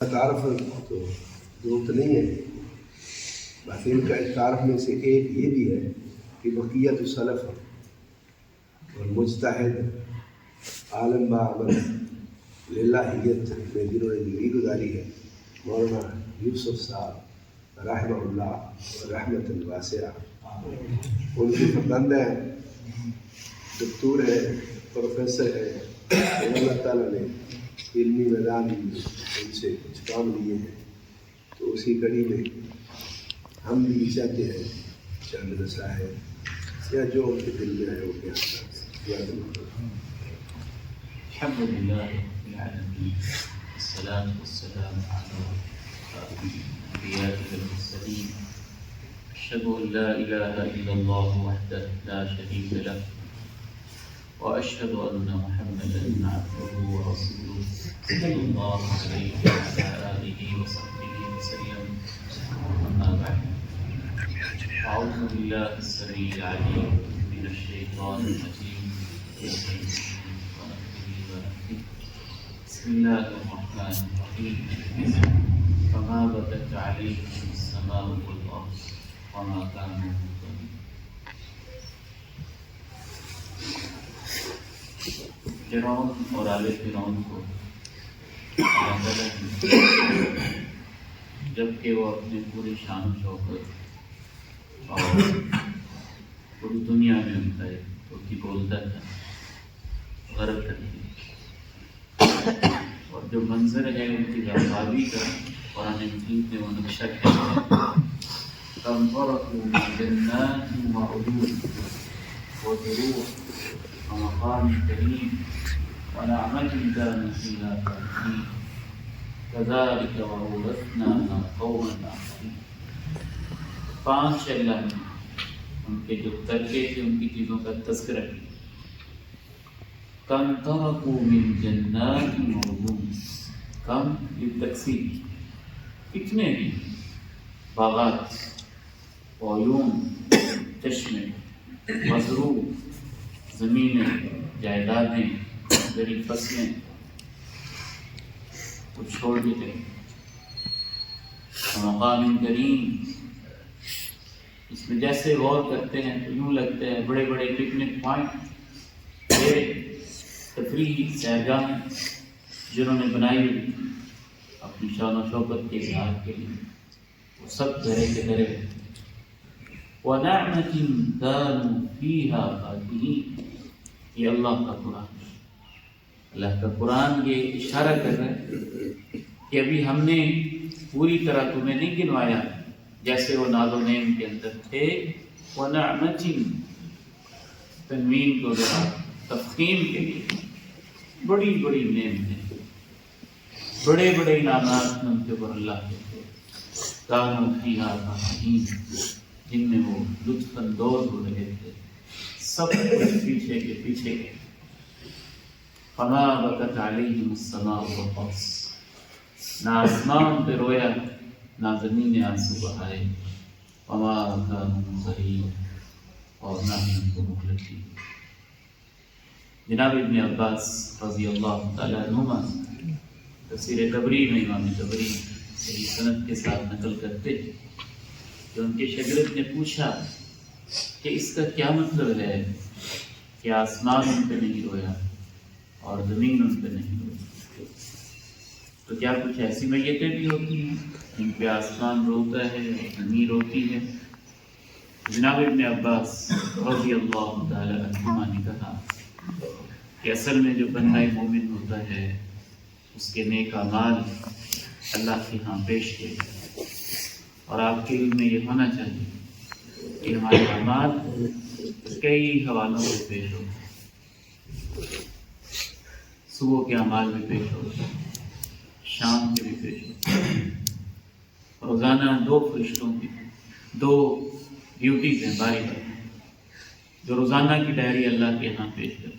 تعارف تو ضرورت نہیں ہے، باقی ان کا تعارف میں سے ایک یہ بھی ہے کہ بقیت السلف اور مجتہد عالم بعمل للہیت میں جنہوں نے زندگی گزاری ہے، مولانا یوسف صاحب رحمہ اللہ رحمۃ واسعہ، ان کے فرزند ہیں، دکتور ہے، پروفیسر ہے، اور اللہ تعالیٰ نے علمی میدان میں ان سے کچھ کام لیے ہیں، تو اسی کڑی میں ہم بھی چاہتے ہیں چند نصائح یا جو ان کے دل میں ہے وہ بیان الحمد لله رب العالمين والصلاة والسلام على الأنبياء والمرسلين أشهد أن لا إله إلا الله وحده لا شريك له وأشهد أن محمدا عبده ورسوله صلى الله عليه وعلى آله وصحبه وسلم أما بعد أعوذ بالله السميع العليم من الشيطان الرجيم بسم الله الرحمن الرحيم فما بكت عليهم السماء والأرض وما كانوا منظرين. فرعون اور آل فرعون کو اللہ تعالیٰ نے جبکہ وہ اپنے پوری شان و شوکت اور پوری دنیا میں ان کا ایک بولتا تھا غرق کرتی، اور جو منظر ہے ان کی کامیابی کا قرآن مجید نے وہ نقشہ کیا ہے کم فرقوا من جنات وعيون وزروع ومقام کریم ونعمة كانوا فيها فاكهين كذلك وأورثناها قوما آخرين. 5 اللہ نے ان کے جو ترکے تھے ان کی چیزوں کا تذکرہ کیا. کم ترکوا من جنات وعیون، کم یہ تقسیم، کتنے ہیں باغات، عیون چشمے، مزروع زمینیں، جائیدادیں، زرعی فصلیں وہ چھوڑ دیتے، مقام کریم. اس میں جیسے غور کرتے ہیں تو یوں لگتے ہیں بڑے بڑے پکنک پوائنٹ، تفریحی سیرگاہ جنہوں نے بنائی ہوئی اپنی شان و شوکت کے اظہار کے لیے، وہ سب گھرے کے گھرے. وَنَعْمَةٍ كَانُوا فِيهَا فَاكِهِينَ، یہ اللہ کا قرآن، اللہ کا قرآن یہ اشارہ کر رہا ہے کہ ابھی ہم نے پوری طرح تمہیں نہیں گنوایا جیسے وہ ناز و نعم کے اندر تھے. وَنَعْمَةٍ تنوین کو ذرا تفخیم کے لیے بڑی بڑی نعمتیں، بڑے بڑے انعامات ان کے اوپر اللہ کے تھے. کانوا فیہا فاکہین، جن میں وہ لطف اندوز ہو رہے تھے، سب کچھ پیچھے کے پیچھے گئے. فما بکت علیہم السماء والارض، نہ آسمان پہ رویا نہ زمین نے آنسو بہائے. وما كانوا منظرین، اور نہ ہی ان کو مہلت دی. جناب ابن عباس رضی اللہ تعالیٰ عنہما تفسیر طبری میں امام طبری صحیح سند کے ساتھ نقل کرتے کہ ان کے شاگرد نے پوچھا کہ اس کا کیا مطلب ہے کہ آسمان ان پہ نہیں رویا اور زمین ان پہ نہیں روئی، تو کیا کچھ ایسی میتیں بھی ہوتی ہیں جن پہ آسمان روتا ہے اور زمین روتی ہے؟ جناب ابن عباس رضی اللہ تعالیٰ عنہما نے کہا کہ اصل میں جو بندہ مومن ہوتا ہے اس کے نیک اعمال اللہ کے ہاں پیش کیے جاتے ہیں، اور آپ کے علم میں یہ ہونا چاہیے کہ ہمارے اعمال کئی حوالوں سے پیش ہوتے ہیں. صبح کے اعمال بھی پیش ہوتے ہیں، شام کے بھی پیش ہوتے ہیں. روزانہ 2 فرشتوں کی 2 ڈیوٹیز ہیں باری باری، جو روزانہ کی ڈائری اللہ کے ہاں پیش کرتے ہیں.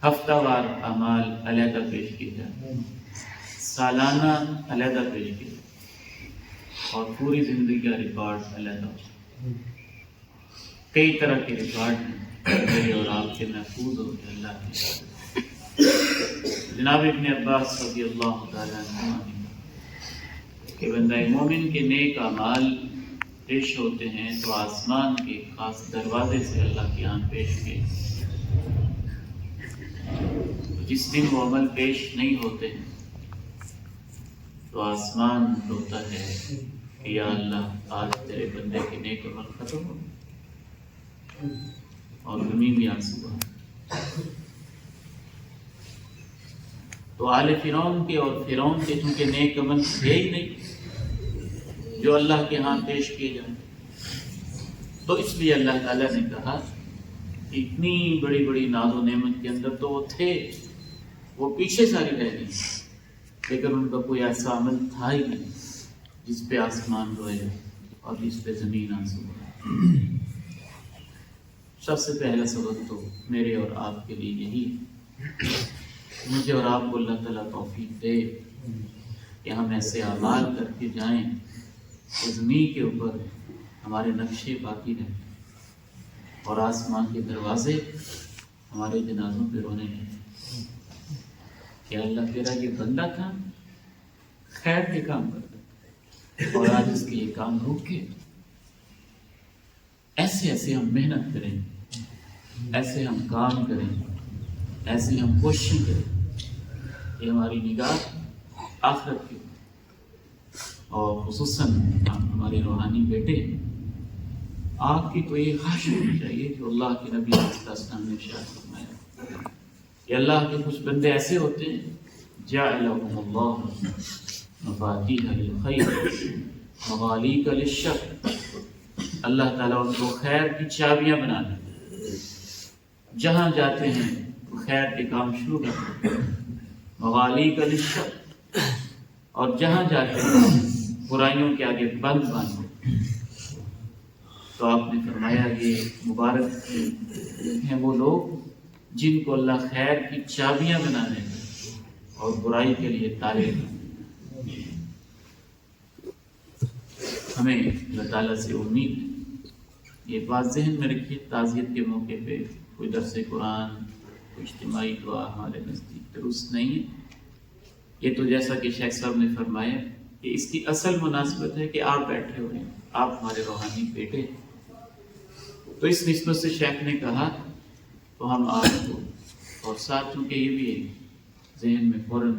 ہفتہ وار اعمال علیحدہ پیش کیے جاتے ہیں، سالانہ علیحدہ پیش کیے جاتے ہیں، اور پوری زندگی کا ریکارڈ علیحدہ ہوتا ہے. کئی طرح کے ریکارڈ ہیں میرے اور آپ کے محفوظ ہو کے اللہ کی. جناب ابن عباس رضی اللہ تعالیٰ عنہ کہ بندہ مومن کے نیک اعمال پیش ہوتے ہیں تو آسمان کے خاص دروازے سے اللہ کے یہاں پیش کیے، جس دن وہ عمل پیش نہیں ہوتے تو آسمان روتا ہے کہ یا اللہ آج تیرے بندے کے نیک عمل ختم ہو اور زمین بھی آنسو بہا۔ تو آل فرعون کے اور فرعون کے چونکہ نیک عمل تھے ہی نہیں جو اللہ کے ہاں پیش کیے جائیں، تو اس لیے اللہ تعالیٰ نے کہا کہ اتنی بڑی بڑی ناز و نعمت کے اندر تو وہ تھے، وہ پیچھے ساری رہ گئی، لیکن ان کا کوئی ایسا عمل تھا ہی نہیں جس پہ آسمان روئے اور جس پہ زمین آنسو بہائے۔ سب سے پہلا سبق تو میرے اور آپ کے لیے یہی ہے، مجھے اور آپ کو اللہ تعالیٰ توفیق دے کہ ہم ایسے اعمال کر کے جائیں کہ زمین کے اوپر ہمارے نقشے باقی رہیں اور آسمان کے دروازے ہمارے جنازوں پہ رونے لگیں کہ اللہ تیرا یہ بندہ تھا خیر کے کام کرتا اور آج اس کے یہ کام رک کے ایسے ایسے ہم محنت کریں، ایسے ہم کام کریں، ایسے ہم کوشش کریں کہ ہماری نگاہ آخرت کی اور خصوصاً ہمارے روحانی بیٹے آپ کی تو یہ خواہش ہونی چاہیے کہ اللہ کے نبی علیہ السلام نے ارشاد فرمایا کہ اللہ کے کچھ بندے ایسے ہوتے ہیں جعلهم اللہ مفاتیح للخیر مغالیق للشر، اللہ تعالیٰ ان کو خیر کی چابیاں بنا دیتے، جہاں جاتے ہیں خیر کے کام شروع کرتے ہیں، مغالیق للشر، اور جہاں جاتے ہیں برائیوں کے آگے بند باندھتے۔ تو آپ نے فرمایا یہ مبارک ہیں وہ لوگ جن کو اللہ خیر کی چابیاں بنا دیں اور برائی کے لیے تالے دیں۔ ہمیں اللہ تعالیٰ سے امید ہے، یہ بات ذہن میں رکھیے، تعزیت کے موقع پہ کوئی درس قرآن، کوئی اجتماعی دعا ہمارے نزدیک درست نہیں ہے۔ یہ تو جیسا کہ شیخ صاحب نے فرمایا کہ اس کی اصل مناسبت ہے کہ آپ بیٹھے ہوئے ہیں، آپ ہمارے روحانی بیٹے، تو اس نسبت سے شیخ نے کہا تو ہم آپ کو، اور ساتھ چونکہ یہ بھی ایک ذہن میں فوراً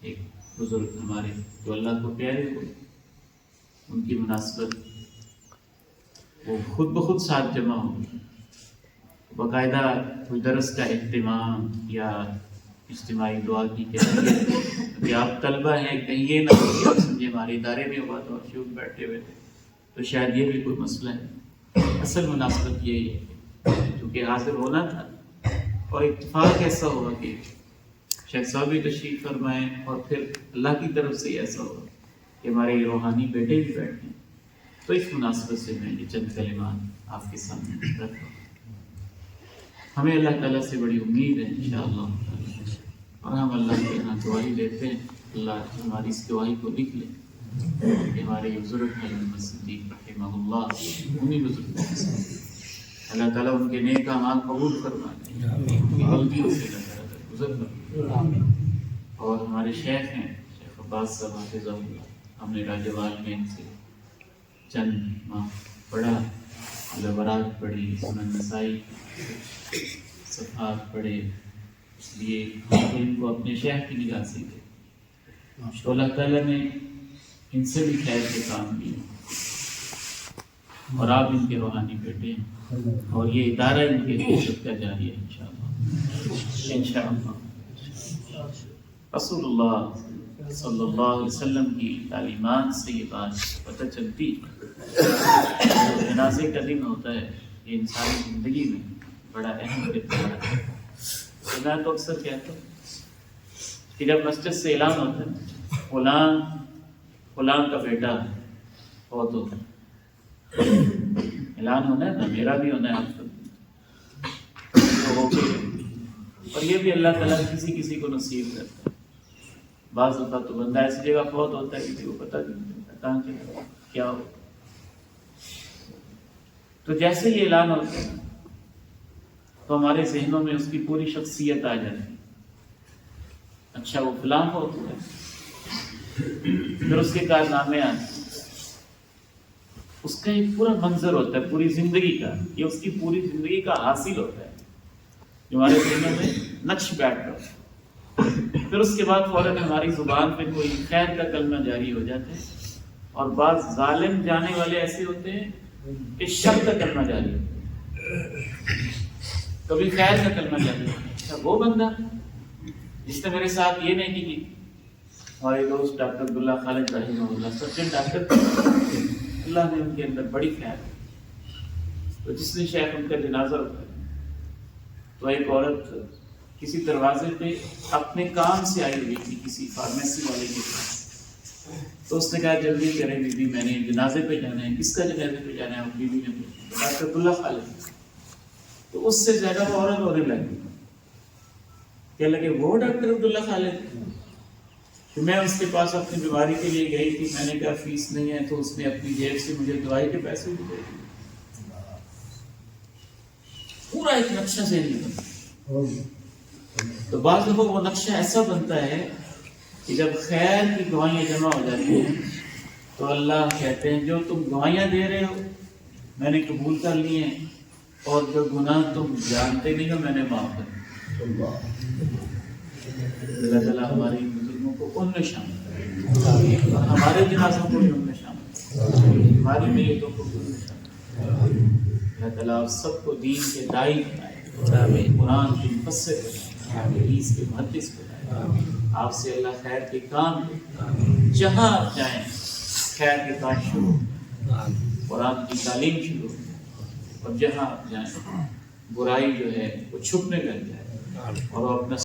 ایک بزرگ ہمارے جو اللہ کو پیارے ہوئے ان کی مناسبت وہ خود بخود ساتھ جمع ہو، باقاعدہ کوئی درس کا اہتمام یا اجتماعی دعا کی کیفیت کہ آپ طلبہ ہیں، کہیں یہ نہ ہو کہ آپ سمجھے ہمارے ادارے میں ہوا تو شیوخ بیٹھے ہوئے تھے، تو شاید یہ بھی کوئی مسئلہ ہے۔ اصل مناسبت یہی ہے کیونکہ حاضر ہونا تھا، اور اتفاق ایسا ہوا کہ شیخ صاحب بھی تشریف فرمائیں اور پھر اللہ کی طرف سے ایسا ہوا کہ ہمارے یہ روحانی بیٹے بھی بیٹھے ہیں، تو اس مناسبت سے میں یہ چند کلمات آپ کے سامنے رکھا۔ ہمیں اللہ تعالیٰ سے بڑی امید ہے انشاءاللہ، اور ہم اللہ کے یہاں دعائی لیتے ہیں اللہ ہماری اس دعائی کو لکھ لے کہ ہمارے یہ بزرگ ہیں صدیق رحمہ اللہ، انہی بزرگ ہیں اللہ تعالیٰ ان کے نیک اعمال قبول فرمائے، غلطیوں سے اللہ تعالیٰ گزر فرمائے۔ اور ہمارے شیخ ہیں شیخ عباس صاحب حافظہ اللہ، ہم نے راجوال میں ان سے چند ماہ پڑھا، الورات پڑھی، سنن نسائی صفحات پڑھے، اس لیے ہم ان کو اپنے شیخ کی نگاہ سے دے، تو اللہ تعالیٰ نے ان سے بھی خیر کے کام کیے، اور آپ ان کے روحانی بیٹے ہیں، اور یہ ادارہ ان کے خدمت کا جاری ہے انشاءاللہ۔ انشاءاللہ رسول اللہ صلی اللہ علیہ وسلم کی تعلیمات سے یہ بات پتہ چلتی ہے، جنازے کا دن ہوتا ہے یہ انسانی زندگی میں بڑا اہم کردار ہے۔ میں تو اکثر کہتا ہوں کہ جب مسجد سے اعلان ہوتا ہے فلاں کا بیٹا ہو، تو اعلان ہونا ہے نا، میرا بھی ہونا ہے آپ کا، اور یہ بھی اللہ تعالیٰ کسی کسی کو نصیب کرتا ہے۔ بعض ہوتا تو بندہ ایسی جگہ فوت ہوتا ہے کسی کو پتہ بھی نہیں چلتا کہاں چلا کیا ہو، تو جیسے یہ اعلان ہوتا ہے تو ہمارے ذہنوں میں اس کی پوری شخصیت آ جاتی ہے اچھا وہ فلاں فوت ہوا ہے، پھر اس کے کارنامے آتے ہیں، اس کا ایک پورا منظر ہوتا ہے پوری زندگی کا، یہ اس کی پوری زندگی کا حاصل ہوتا ہے جو ہمارے ذہنوں میں نقش بیٹھتا ہے۔ پھر اس کے بعد فوراً ہماری زبان پہ کوئی خیر کا کلمہ جاری ہو جاتا ہے، اور بعض ظالم جانے والے ایسے ہوتے ہیں کہ شر کا کلمہ جاری ہوتا ہے، کبھی خیر کا کلمہ جاری ہوتا ہے۔ اچھا وہ بندہ جس نے میرے ساتھ یہ نہیں کی، ہمارے دوست ڈاکٹر عبداللہ خالد رحمہ اللہ سرجن ڈاکٹر تھے، اللہ نے ان کے اندر بڑی خیر ہے، تو جس نے شیخ ان کا جنازہ اٹھایا تو ایک عورت کسی دروازے پہ اپنے کام سے آئی ہوئی تھی کسی فارمیسی والے کے پاس، تو اس نے کہا جلدی کریں بی بی، میں نے جنازے پہ جانا ہے۔ کس کا جنازے پہ جانا ہے؟ بی بی نے پوچھا، ڈاکٹر عبداللہ خالد۔ تو اس سے زیادہ وہ عورت ہونے لگی، کہنے لگے وہ ڈاکٹر عبداللہ خالد؟ کہ میں اس کے پاس اپنی بیماری کے لیے گئی تھی، میں نے کہا فیس نہیں ہے، تو اس نے اپنی جیب سے مجھے دوائی کے پیسے بھی دے دیے۔ پورا ایک نقشہ ذہنی بنتا، تو بعض دفعہ وہ نقشہ ایسا بنتا ہے کہ جب خیر کی گواہیاں جمع ہو جاتی ہیں تو اللہ کہتے ہیں جو تم گواہیاں دے رہے ہو میں نے قبول کر لی ہیں، اور جو گناہ تم جانتے نہیں ہو میں نے معاف کر دیا۔ اللہ تعالیٰ ہماری بزرگوں کو ان میں شامل کرے، اور ہمارے جنازوں کو بھی ان میں شامل کرے، ہماری میتوں کو بھی ان میں شامل کرے۔ اللہ تعالیٰ آپ سب کو دین کے داعی بنائے، قرآن کے مفسر بنائے، حدیث کے محدث بنائے، آپ سے اللہ خیر کے کام دے، جہاں آپ جائیں خیر کے کام شروع، قرآن کی تعلیم شروع، اور جہاں آپ جائیں برائی جو ہے وہ چھپنے لگ جائے، اور وہ اپنا